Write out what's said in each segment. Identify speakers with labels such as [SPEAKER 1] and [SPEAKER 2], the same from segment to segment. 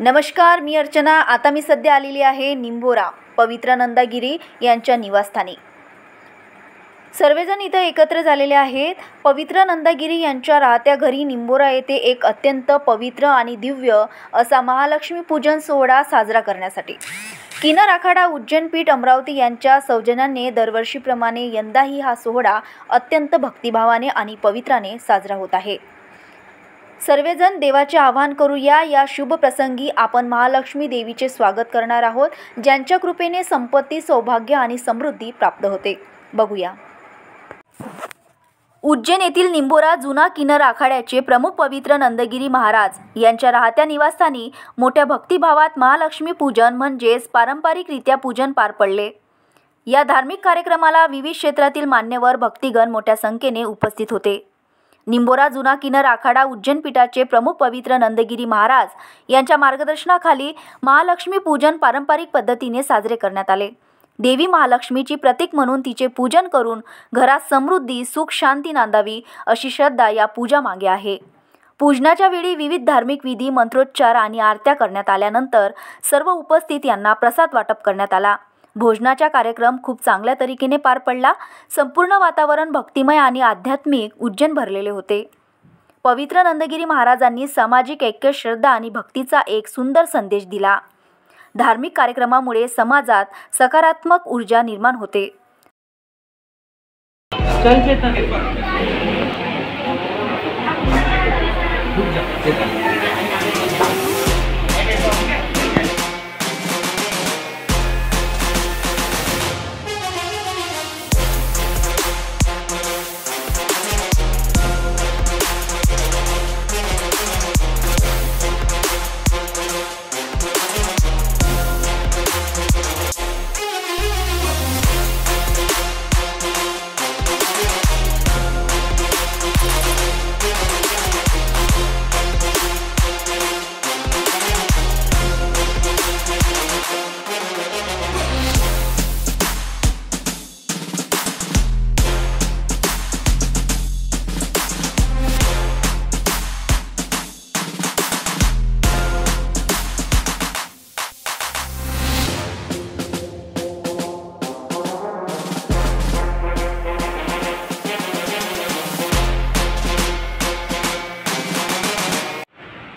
[SPEAKER 1] नमस्कार, मी अर्चना। आता मी सध्या आलेली आहे निंबोरा पवित्र नंदागिरी यांच्या निवासस्थानी। सर्वजण इथे एकत्र झालेले आहेत। पवित्र नंदागिरी यांच्या राहत्या घरी निंबोरा येथे एक अत्यंत पवित्र आणि दिव्य असा महालक्ष्मी पूजन सोहळा साजरा करण्यासाठी किन्नर आखाडा उज्जैन पीठ अमरावती यांच्या सौजन्याने दरवर्षीप्रमाणे यंदाही हा सोहळा अत्यंत भक्तिभावाने आणि पवित्राने साजरा होत आहे। सर्वजण देवाचे आवाहन करूया। या शुभ प्रसंगी आपण महालक्ष्मी देवीचे स्वागत करणार आहोत, ज्यांच्या कृपेने संपत्ती, सौभाग्य आणि समृद्धी प्राप्त होते। बघूया। उज्जैन येथील निंबोरा जुना किन्नर आखाड्याचे प्रमुख पवित्र नंदगिरी महाराज यांच्या राहत्या निवासस्थानी मोठ्या भक्तिभावात महालक्ष्मी पूजन म्हणजेच पारंपरिकरित्या पूजन पार पडले। या धार्मिक कार्यक्रमाला विविध क्षेत्रातील मान्यवर भक्तिगण मोठ्या संख्येने उपस्थित होते। निंबोरा जुना किन्नर आखाडा उज्जैन पीठाचे प्रमुख पवित्र नंदगिरी महाराज यांच्या मार्गदर्शनाखाली महालक्ष्मी पूजन पारंपरिक पद्धतीने साजरे करण्यात आले। देवी महालक्ष्मीची प्रतीक म्हणून तिचे पूजन करून घरात समृद्धी, सुख, शांती नांदावी अशी श्रद्धा या पूजा मागे आहे। पूजनाच्या वेळी विविध धार्मिक विधी, मंत्रोच्चार आणि आरत्या करण्यात आल्यानंतर सर्व उपस्थित यांना प्रसाद वाटप करण्यात आला। भोजनाचा कार्यक्रम खूप चांगल्या तरीकेने पार पडला। संपूर्ण वातावरण भक्तिमय आणि आध्यात्मिक उज्जैन भरलेले होते। पवित्र नंदगिरी महाराजांनी सामाजिक ऐक्य, श्रद्धा आणि भक्तीचा एक सुंदर संदेश दिला। धार्मिक कार्यक्रमामुळे समाजात सकारात्मक ऊर्जा निर्माण होते।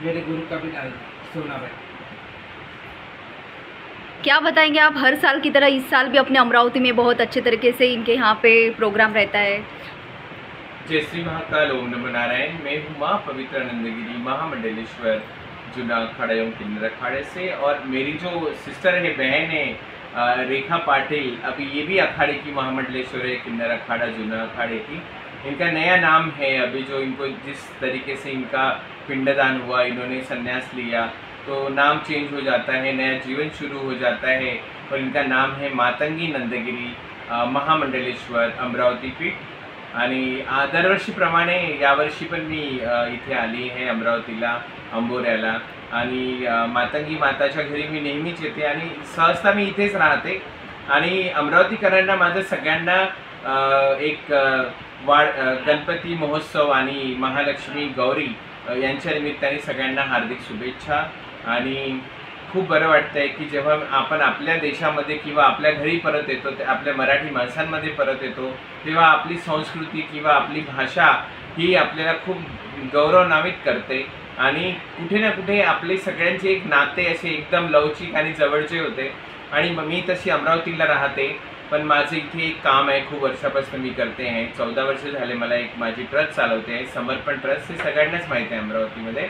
[SPEAKER 2] मेरे गुरु का भी नाम सोना है।
[SPEAKER 1] क्या बताएंगे आप, हर साल की तरह इस साल भी अपने अमरावती में बहुत अच्छे तरीके से इनके यहाँ पे प्रोग्राम रहता है।
[SPEAKER 2] जय श्री महाकाल, ओम नमो नारायण। मैं हूँ माँ पवित्र नंदगिरी महामंडलेश्वर जुना अखाड़ा एवं किन्नर अखाड़े से, और मेरी जो सिस्टर है, बहन है रेखा पाटिल, अभी ये भी अखाड़े की महामंडलेश्वर है, किन्नर अखाड़ा जुना अखाड़े की। इनका नया नाम है अभी, जो इनको जिस तरीके से इनका पिंडदान हुआ, इन्होंने संन्यास लिया, तो नाम चेंज हो जाता है, नया जीवन शुरू हो जाता है। और इनका नाम है मातंगी नंदगिरी महामंडलेश्वर अमरावती पीठ। आणि दरवर्षीप्रमाणे यावर्षी पण मी इथे आली आहे अमरावतीला, अंबोऱ्याला, आणि मातंगी माताच्या घरी मी नेहमीच येते आणि सहजता मी इथेच राहते। आणि अमरावतीकरांना, माझं सगळ्यांना एक गणपती महोत्सव आणि महालक्ष्मी गौरी यांच्या निमित्ताने सगळ्यांना हार्दिक शुभेच्छा। आणि खूप बरं वाटतंय की जेव्हा आपण आपल्या देशामध्ये किंवा आपल्या घरी परत येतो, आपल्या मराठी माणसांमध्ये परत येतो, तेव्हा आपली संस्कृती किंवा आपली भाषा ही आपल्याला खूप गौरवान्वित करते। आणि कुठे ना कुठे आपले सगळ्यांचे एक नाते असे एकदम लवचिक आणि जवळचे होते। आणि मी तशी अमरावतीला राहते, पण माझं इथे एक काम आहे, खूप वर्षापासून मी करते आहे। 14 वर्ष झाले मला एक माझी ट्रस्ट चालवते आहे, समर्पण ट्रस्ट, हे सगळ्यांनाच माहिती आहे अमरावतीमध्ये।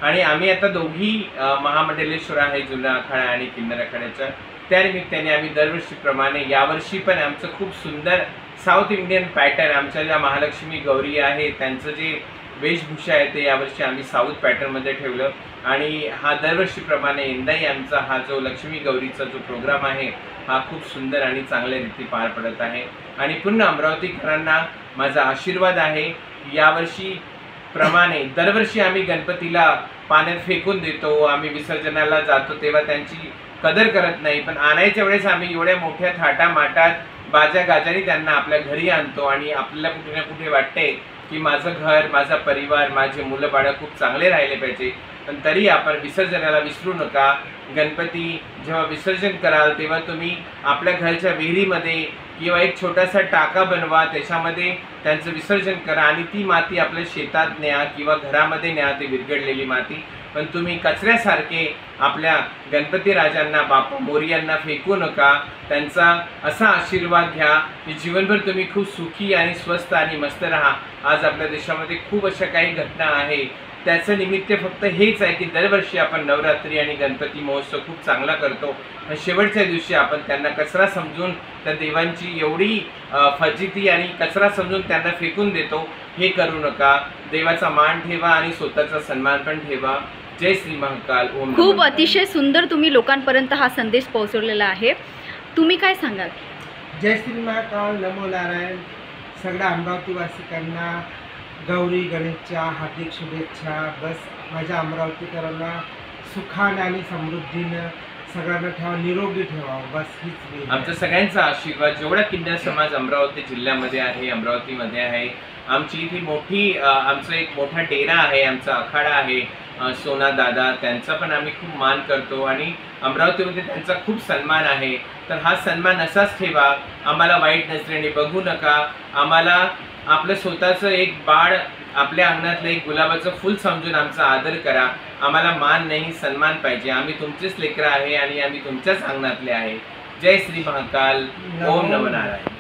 [SPEAKER 2] आणि आम्ही आता दोघी महामंडलेश्वर आहे जुना आखाडा आणि किन्नर आखाड्याच्या, त्यानिमित्ताने आम्ही दरवर्षीप्रमाणे यावर्षी पण आमचं खूप सुंदर साऊथ इंडियन पॅटर्न, आमच्या ज्या महालक्ष्मी गौरी आहे त्यांचं जे वेशभूषा आहे ते यावर्षी आम्ही साऊथ पॅटर्नमध्ये ठेवलं। आणि हा दरवर्षीप्रमाणे यंदाही आमचा हा जो लक्ष्मी गौरीचा जो प्रोग्राम आहे हा खूप सुंदर आणि चांगल्या रीती पार पडत आहे। आणि पुन्हा अमरावतीकरांना माझा आशीर्वाद आहे, यावर्षी प्रमाणे दरवर्षी आम्ही गणपतीला पाण्यात फेकून देतो, आम्ही विसर्जनाला जातो तेव्हा त्यांची कदर करत नाही, पण आणायच्या वेळेस आम्ही एवढ्या मोठ्या थाटामाटात बाजा गाजाने त्यांना आपल्या घरी आणतो। आणि आपल्याला कुठे ना कुठे वाटते की माझं घर, माझा परिवार, माझे मुलं बाळ खूप चांगले राहिले पाहिजे, पण तरी आपण विसर्जनाला विसरू नका. गणपती जेव्हा विसर्जन कराल तेव्हा तुम्ही आपल्या घरच्या विहिरीमध्ये किंवा एक छोटासा टाका बनवा, त्याच्यामध्ये त्यांचं विसर्जन करा आणि ती माती आपल्या शेतात न्या किंवा घरामध्ये न्या, ती विरघळलेली माती. पण तुम्ही कचऱ्यासारखे आपल्या गणपती राजांना, बाप्पा मोरयांना फेकू नका. त्यांचा असा आशीर्वाद घ्या की जीवनभर तुम्ही खूप सुखी आणि स्वस्थ आणि मस्त राहा. आज आपल्या देशामध्ये खूप अशा काही घटना आहे, त्याचं निमित्त फक्त हेच आहे की दरवर्षी आपण नवरात्री आणि गणपती महोत्सव खूप चांगला करतो, पण शेवटच्या दिवशी आपण त्यांना कचरा समजून त्या देवांची एवढी फजिती आणि कचरा समजून त्यांना फेकून देतो. हे करू नका. देवाचा मान ठेवा आणि स्वतःचा सन्मान पण ठेवा. जय श्री महाकाल. ओम नमो
[SPEAKER 1] खूप
[SPEAKER 2] नारायण.
[SPEAKER 1] अतिशय सुंदर तुम्ही लोकांपर्यंत हा संदेश पोहोचवलेला आहे. तुम्ही काय सांगाल?
[SPEAKER 3] जय श्री महाकाल. नमो नारायण. सगळ्या अमरावतीवासिकांना गौरी गणेशच्या हार्दिक शुभेच्छा. बस माझ्या अमरावतीकरांना सुखाने आणि समृद्धीनं सगळ्यांना ठेवा, निरोगी ठेवा. बस हीच
[SPEAKER 2] आमचा सगळ्यांचा आशीर्वाद जेवढा किन्नर समाज अमरावती जिल्ह्यामध्ये आहे, अमरावतीमध्ये आहे. आमची इथे मोठी आमचा एक मोठा डेरा आहे, आमचा आखाडा आहे सोना दादा, त्यांचा पण आम्ही खूप मान करतो आणि अमरावतीमध्ये त्यांचा खूप सन्मान आहे. तर हा सन्मान असाच ठेवा. आम्हाला वाईट नजरेने बघू नका. आम्हाला आपलं स्वतःचं एक बाळ, आपल्या अंगणातलं एक गुलाबाचं फूल समजून आमचा आदर करा. आम्हाला मान नाही, सन्मान पाहिजे. आम्ही तुमचेच लेकरं आहे आणि आम्ही तुमच्याच अंगणातले आहे. जय श्री महाकाल. ओम नमो नारायण.